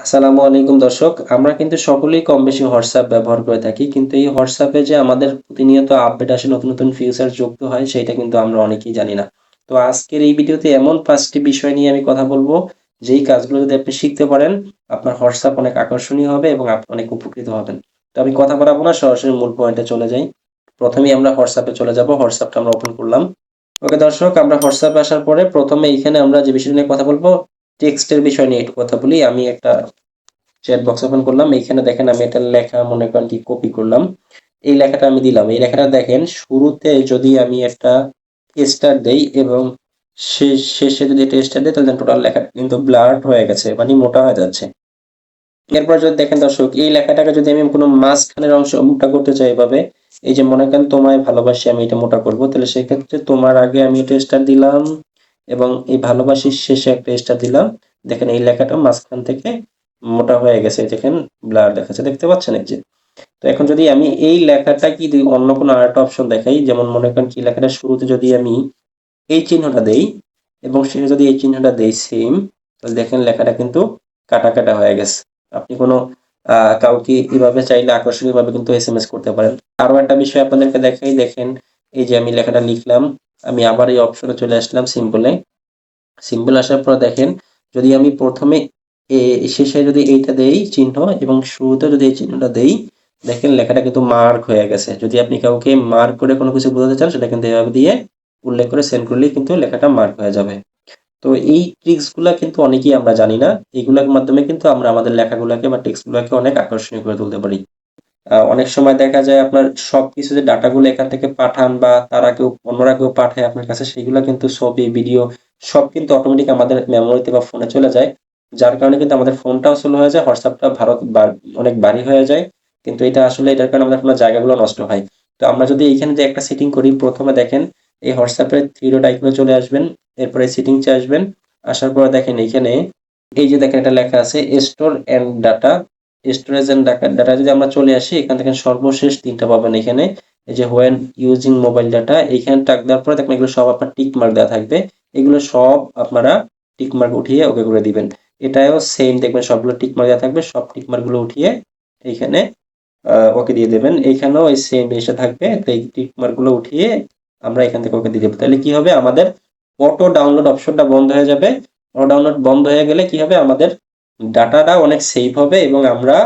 আসসালামু আলাইকুম দর্শক। আমরা কিন্তু সকলেই কম বেশি হোয়াটসঅ্যাপ ব্যবহার করে থাকি। কিন্তু এই হোয়াটসঅ্যাপে যে আমাদের প্রতিনিয়ত আপডেট আসে, নতুন, নতুন ফিচার যুক্ত হয় সেইটা কিন্তু আমরা অনেকেই জানি না। তো আজকের এই ভিডিওতে এমন ৫ টি বিষয় নিয়ে আমি কথা বলব, যেই কাজগুলো যদি আপনি শিখতে পারেন, আপনার হোয়াটসঅ্যাপ অনেক আকর্ষণীয় হবে এবং আপনি অনেক উপকৃত হবেন। তো আমি কথা বাড়াবো না, সরাসরি মূল পয়েন্টে চলে যাই। প্রথমেই আমরা হোয়াটসঅ্যাপে চলে যাব। হোয়াটসঅ্যাপটা আমরা ওপেন করলাম। ওকে দর্শক, আমরা হোয়াটসঅ্যাপে আসার পরে প্রথমে এইখানে আমরা যে বিষয়টা নিয়ে কথা বলব, টেক্সটের বিষয় নিয়ে একটু কথা বলি। আমি একটা চ্যাট বক্স ওপেন করলাম। এইখানে দেখেন আমি এটা লেখা মনে করেন কি কপি করলাম। এই লেখাটা আমি দিলাম। এই লেখাটা দেখেন শুরুতে যদি আমি একটা স্টার দেই এবং শেষে যদি একটা স্টার দেই, তাহলে টোটাল লেখাটা কিন্তু ব্লার্ড হয়ে গেছে, মানে মোটা হয়ে যাচ্ছে। এরপর যদি দেখেন দর্শক, এই লেখাটাকে যদি আমি কোনো মাঝখানের অংশ মোটা করতে চাই এভাবে, এই যে মনে করেন তোমায় ভালোবাসি, আমি এটা মোটা করব, তাহলে সেক্ষেত্রে তোমার আগে আমি একটা স্টার দিলাম এবং এই ভালোবাসির শেষে একটা স্টার দিলাম। দেখেন এই লেখাটা মাঝখান থেকে মোটা হয়ে গেছে, দেখেন ব্লার দেখাচ্ছে, দেখতে পাচ্ছেন এই যে। তো এখন যদি আমি এই লেখাটা কি অন্য কোনো আরেকটা অপশন দেখাই, যেমন মনে করেন কি লেখাটা শুরুতে যদি আমি এই চিহ্নটা দেই এবং শেষে যদি এই চিহ্নটা দেই সেম, তাহলে দেখেন লেখাটা কিন্তু কাটা কাটা হয়ে গেছে। আপনি কোনো কাউকে এভাবে চাইলে আকর্ষণীয়ভাবে কিন্তু এসএমএস করতে পারেন। আরো একটা বিষয় আপনাদেরকে দেখাই, দেখেন এই যে আমি লেখাটা লিখলাম, আমি আবার এই অপশনে চলে আসলাম সিম্বলে। সিম্বল আসার পর দেখেন, যদি আমি প্রথমে শেষে যদি এইটা দেই চিহ্ন এবং শুরুতে যদি এই চিহ্নটা দেই, দেখেন লেখাটা কিন্তু মার্ক হয়ে গেছে। যদি আপনি কাউকে মার্ক করে কোনো কিছু বোঝাতে চান, সেটা কিন্তু এভাবে দিয়ে উল্লেখ করে সেন্ড করলেই কিন্তু লেখাটা মার্ক হয়ে যাবে। তো এই ট্রিক্স গুলা কিন্তু অনেকেই আমরা জানি না। এগুলোর মাধ্যমে কিন্তু আমরা আমাদের লেখাগুলাকে বা টেক্সট গুলাকে অনেক আকর্ষণীয় করে তুলতে পারি। অনেক সময় দেখা যায় আপনার সবকিছু যে ডাটাগুলো এখান থেকে পাঠান বা অন্যরা কেউ পাঠায় আপনার কাছে, সেগুলা কিন্তু ছবি, ভিডিও সব কিন্তু অটোমেটিক আমাদের মেমোরিতে বা ফোনে চলে যায়। যার কারণে কিন্তু আমাদের ফোনটাও স্লো হয়ে যায়, হোয়াটসঅ্যাপটা অনেক ভারী হয়ে যায়। কিন্তু এটা আসলে এটার কারণে আমাদের কোনো জায়গাগুলো নষ্ট হয়। তো আমরা যদি এইখানে যে একটা সেটিং করি, প্রথমে দেখেন এই হোয়াটসঅ্যাপের 3 ডট আইকনে চলে আসবেন। এরপরে সেটিংসে আসবেন। আসার পরে দেখেন এইখানে এই যে দেখেন এটা লেখা আছে store and data. Storage and data যদি আমরা চলে আসি, এখান থেকে সর্বশেষ ৩ টা পাবেন এখানে। এই যে হোয়েন ইউজিং মোবাইল ডাটা, এইখানে টাক দেওয়ার পরে দেখবেন এগুলো সব আপনার টিক মার্ক দেওয়া থাকবে। এগুলো সব আপনারা টিক মার্ক উঠিয়ে ওকে করে দিবেন। এটাও সেম দেখবেন সবগুলো টিক মার্ক দেওয়া থাকবে। সব টিক মার্ক গুলো উঠিয়ে এইখানে ওকে দিয়ে দেবেন। এইখানেও এই সেম জিনিসটা থাকবে। তো এই টিক মার্ক গুলো উঠিয়ে আমরা এখান থেকে ওকে দিয়ে দেবো। তাহলে কি হবে, আমাদের অটো ডাউনলোড অপশনটা বন্ধ হয়ে যাবে। অটো ডাউনলোড বন্ধ হয়ে গেলে কি হবে, আমাদের ডাটাটা অনেক সেভ হবে এবং আমরা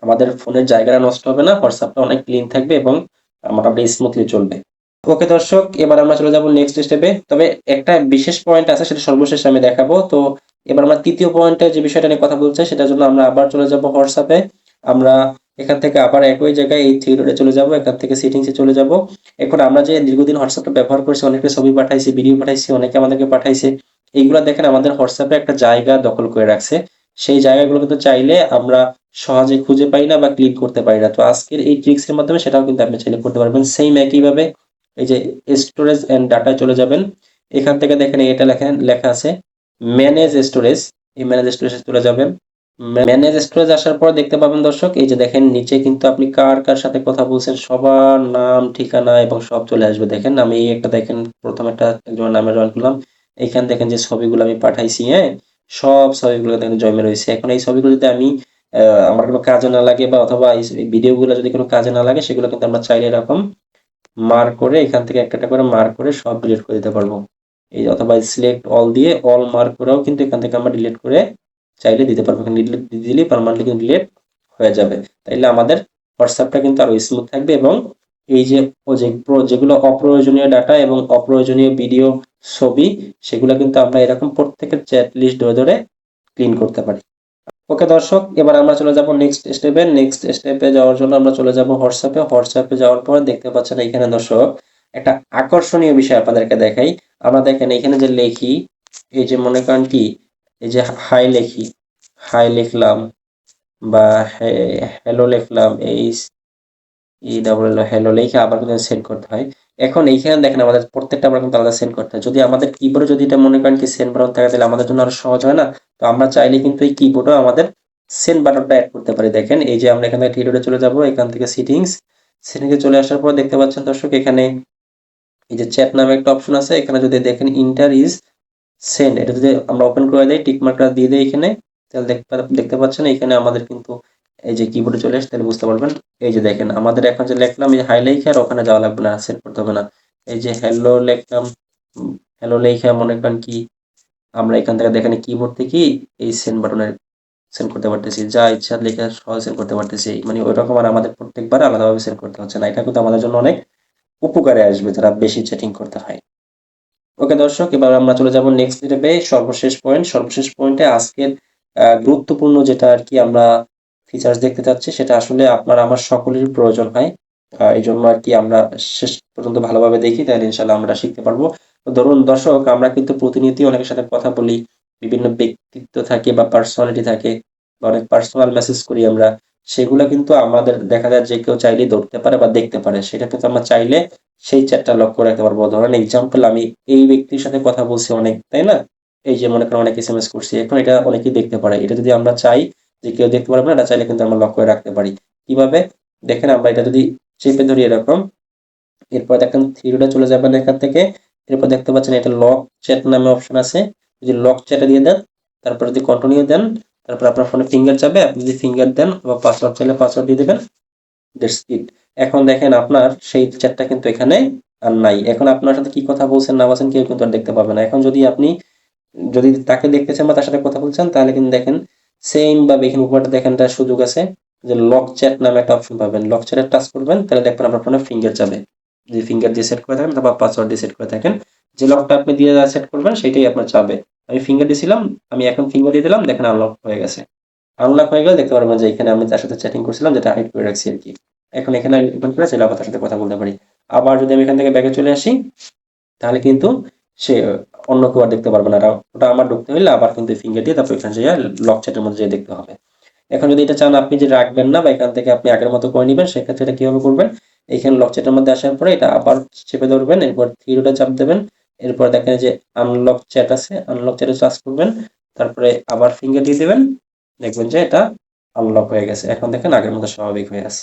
আমাদের ফোনের জায়গাটা নষ্ট হবে না, হোয়াটসঅ্যাপটা অনেক ক্লিন থাকবে এবং মোটামুটি স্মুথলি চলবে। ওকে দর্শক, এবার আমরা চলে যাব নেক্সট স্টেপে। তবে একটা বিশেষ পয়েন্ট আছে, সেটা সর্বশেষ আমি দেখাবো। তো এবার আমরা তৃতীয় পয়েন্টে যে বিষয়টা নিয়ে কথা বলছি, সেটার জন্য আমরা আবার চলে যাব হোয়াটসঅ্যাপে। আমরা এখান থেকে আবার একই জায়গায় এই থ্রি ডটে চলে যাব, এখান থেকে সেটিংসে চলে যাব। এখন আমরা যে দীর্ঘদিন হোয়াটসঅ্যাপটা ব্যবহার করছি, অনেকে ছবি পাঠাইছি, ভিডিও পাঠাইছি, অনেকে আমাদেরকে পাঠাইছে, এইগুলা দেখেন আমাদের হোয়াটসঅ্যাপে একটা জায়গা দখল করে রাখছে। সেই জায়গাগুলো কিন্তু চাইলে আমরা সহজে খুঁজে পাই না বা ক্লিক করতে পারি না। তো আজকের এই ট্রিক্স এর মাধ্যমে সেটাও কিন্তু আপনি চাইলে করতে পারবেন। সেম একইভাবে এই যে স্টোরেজ এন্ড ডাটায় চলে যাবেন। এখান থেকে দেখেন এটা লেখা আছে ম্যানেজ স্টোরেজ। এই ম্যানেজ স্টোরেজে চলে যাবেন। ম্যানেজ স্টোরেজ আসার পর দেখতে পাবেন দর্শক, এই যে দেখেন নিচে কিন্তু আপনি কার কার সাথে কথা বলছেন সবার নাম, ঠিকানা এবং সব চলে আসবে। দেখেন আমি এই একটা দেখেন প্রথম একটা একজনের নামে জয়েন করলাম। এইখানে দেখেন যে ছবিগুলো আমি পাঠাইছি, হ্যাঁ? সব ছবিগুলো দেখেন জমে রয়েছে। এখন এই ছবিগুলো যদি আমি আমার কোনো কাজে না লাগে বা অথবা এই ভিডিওগুলো যদি কোনো কাজে না লাগে, সেগুলো কিন্তু আমরা চাইলে এরকম মার্ক করে এখান থেকে একটা করে মার্ক করে সব ডিলিট করে দিতে পারবো। এই অথবা সিলেক্ট অল দিয়ে অল মার্ক করেও কিন্তু এখান থেকে আমরা ডিলিট করে চাইলে দিতে পারবো। এখানে ডিলিট দিয়ে দিলেই পার্মানেন্টলি কিন্তু ডিলিট হয়ে যাবে। তাইলে আমাদের হোয়াটসঅ্যাপটা কিন্তু আরো স্মুথ থাকবে এবং এই যে যেগুলো অপ্রয়োজনীয় ডাটা এবং অপ্রয়োজনীয় ভিডিও, ছবি, সেগুলো কিন্তু আমরা এরকম প্রত্যেকের চ্যাট লিস্ট ধরে ধরে ক্লিন করতে পারি। ওকে দর্শক, এবার আমরা চলে যাব নেক্সট স্টেপে। নেক্সট স্টেপে যাওয়ার জন্য আমরা চলে যাব হোয়াটসঅ্যাপে। হোয়াটসঅ্যাপে যাওয়ার পর দেখতে পাচ্ছেন এখানে দর্শক একটা আকর্ষণীয় বিষয় আপনাদেরকে দেখাই। আমরা দেখেন এখানে যে লিখি, এই যে মনে করেন কি এই যে হাই লিখি, হাই লিখলাম বা হ্যালো লিখলাম, এই হ্যালো লিখে আবার কিন্তু সেন্ড করতে হয়। এখন এইখানে দেখেন আমাদের প্রত্যেকটা আমরা কিন্তু আলাদা সেন্ড করতে হয়। যদি আমাদের কিবোর্ডে যদি এটা মনে করেন কি সেন্ড বাটন থাকে, তাহলে আমাদের জন্য আরো সহজ হয় না? তো আমরা চাইলে কিন্তু এই কিবোর্ডেও আমাদের সেন্ড বাটনটা এড করতে পারি। দেখেন এই যে আমরা এখান থেকে থ্রি ডটে চলে যাব, এখান থেকে সেটিংসে চলে আসার পর দেখতে পাচ্ছেন দর্শক, এখানে এই যে চ্যাট নামে একটা অপশন আছে। এখানে যদি দেখেন ইন্টার ইজ সেন্ড, এটা যদি আমরা ওপেন করে দেই, টিক মার্কটা দিয়ে দেই এখানে, তাহলে দেখতে পাচ্ছেন এখানে আমাদের কিন্তু এই যে কিবোর্ডে চলে আসছে, তাহলে বুঝতে পারবেন। এই যে দেখেন আমাদের এখন যে লিখলাম এই হাই লেখা আর ওখানে যাওয়া লাগবে না, সেট করতে হবে না। এই যে হ্যালো লিখলাম, হ্যালো লেখা মনে করেন কি আমরা এখান থেকে দেখেন কিবোর্ড থেকেই এই সেন্ড বাটনে সেন্ড করতে পারতেছি, যা ইচ্ছা লেখা সহজ সেন্ড করতে পারতেছি। মানে ওই রকম আর আমাদের প্রত্যেকবার আলাদাভাবে সেন্ড করতে হচ্ছে না। এটা কিন্তু আমাদের জন্য অনেক উপকারে আসবে যারা বেশি চ্যাটিং করতে হয়। ওকে দর্শক, এবার আমরা চলে যাব নেক্সট স্টেপে, সর্বশেষ পয়েন্টে আজকের গুরুত্বপূর্ণ যেটা আর কি আমরা ফিচার্স দেখতে চাচ্ছি, সেটা আসলে আপনার আমার সকলেরই প্রয়োজন হয়। এই জন্য আর কি আমরা শেষ পর্যন্ত ভালোভাবে দেখি, তাহলে ইনশাল্লাহ আমরা শিখতে পারবো। তো ধরুন দর্শক, আমরা কিন্তু প্রতিনিয়তই অনেকের সাথে কথা বলি, বিভিন্ন ব্যক্তিত্ব থাকে বা পার্সোনালিটি থাকে, বা অনেক পার্সোনাল মেসেজ করি আমরা। সেগুলো কিন্তু আমাদের দেখা যায় যে কেউ চাইলেই ধরতে পারে বা দেখতে পারে, সেটা কিন্তু আমরা চাইলে সেই চ্যাটটা লক করে রাখতে পারবো। ধরেন এক্সাম্পল, আমি এই ব্যক্তির সাথে কথা বলছি অনেক, তাই না? এই যে মনে করেন অনেক এসএমএস করছি, এখন এটা অনেকেই দেখতে পারে। এটা যদি আমরা চাই যে কেউ দেখতে পারবে না, এটা চাইলে কিন্তু আমরা লক করে রাখতে পারি। কিভাবে? দেখেন আমরা এটা যদি চেপে ধরি এরকম, এরপর দেখেন থ্রিডে চলে যাবেন এখান থেকে, এরপর দেখতে পাচ্ছেন এটা লক চ্যাট নামে অপশন আছে। যদি লক চ্যাটে দিয়ে দেন, তারপর যদি কন্টিনিউ দেন, তারপর আপনার ফোনে ফিঙ্গার যাবে, আপনি যদি ফিঙ্গার দেন বা পাসওয়ার্ড চাইলে পাসওয়ার্ড দিয়ে দেবেন, দ্যাটস ইট। এখন দেখেন আপনার সেই চ্যাটটা কিন্তু এখানে আর নাই। এখন আপনার সাথে কি কথা বলছেন না বলছেন কেউ কিন্তু আর দেখতে পাবে না। এখন যদি আপনি যদি তাকে দেখতে চান বা তার সাথে কথা বলছেন, তাহলে কিন্তু দেখেন সেম ভাবে এখানে উপরে দেখেন একটা সুযোগ আছে যে লক চ্যাট নামে একটা অপশন পাবেন। লক চ্যাটে টাচ করবেন, তাহলে দেখবেন আপনার ফোনে ফিঙ্গার যাবে। যদি ফিঙ্গার দিয়ে সেট করে থাকেন অথবা পাসওয়ার্ড দিয়ে সেট করে থাকেন, যে লকটা আপনি দিয়ে সেট করবেন সেটাই আপনার যাবে। আমি ফিঙ্গার দিয়েছিলাম, আমি এখন ফিঙ্গার দিয়ে দিলাম, দেখেন আনলক হয়ে গেছে। আনলক হয়ে গেলে দেখতে পারবেন যে এখানে আমি তার সাথে চ্যাটিং করছিলাম, যেটা হাইড করে রাখছি আর কি। এখন এখানে আমি ওপেন করে চাইলে আবার তার সাথে কথা বলতে পারি। আবার যদি আমি এখান থেকে ব্যাকে চলে আসি, তাহলে কিন্তু সে অন্য কেউ আর দেখতে পারবে না। ওটা আমার ঢুকতে হইলে আবার কিন্তু ফিঙ্গার দিয়ে তারপর এখানে যেয়ে লক চ্যাটের মধ্যে যেয়ে দেখতে হবে। এখন যদি এটা চান আপনি যে রাখবেন না বা এখান থেকে আপনি আগের মতো করে নিবেন, সেক্ষেত্রে এটা কিভাবে করবেন? এখানে লক চ্যাটের মধ্যে আসার পরে এটা আবার চেপে ধরবেন, এরপর থ্রিডোটা চাপ দেবেন, এরপর দেখেন যে আনলক চ্যাট আছে, আনলক চ্যাটে টাচ করবেন, তারপরে আবার ফিঙ্গার দিয়ে দিবেন, দেখবেন যে এটা আনলক হয়ে গেছে। এখন দেখেন আগের মতো স্বাভাবিক হয়ে আছে।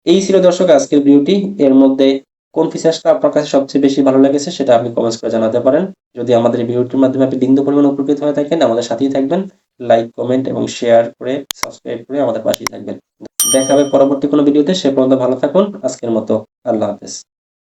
এই ছিল দর্শক আজকের ভিডিওটি। এর মধ্যে কোন ফিচার্সটা আপনার কাছে সবচেয়ে বেশি ভালো লেগেছে সেটা আপনি কমেন্টস করে জানাতে পারেন। যদি আমাদের এই ভিডিওটির মাধ্যমে আপনি বিন্দু পরিমাণ উপকৃত হয়ে থাকেন, আমাদের সাথেই থাকবেন। লাইক, কমেন্ট এবং শেয়ার করে সাবস্ক্রাইব করে আমাদের পাশেই থাকবেন। দেখা হবে পরবর্তী কোনো ভিডিওতে। সে পর্যন্ত ভালো থাকুন। আজকের মতো আল্লাহ হাফেজ।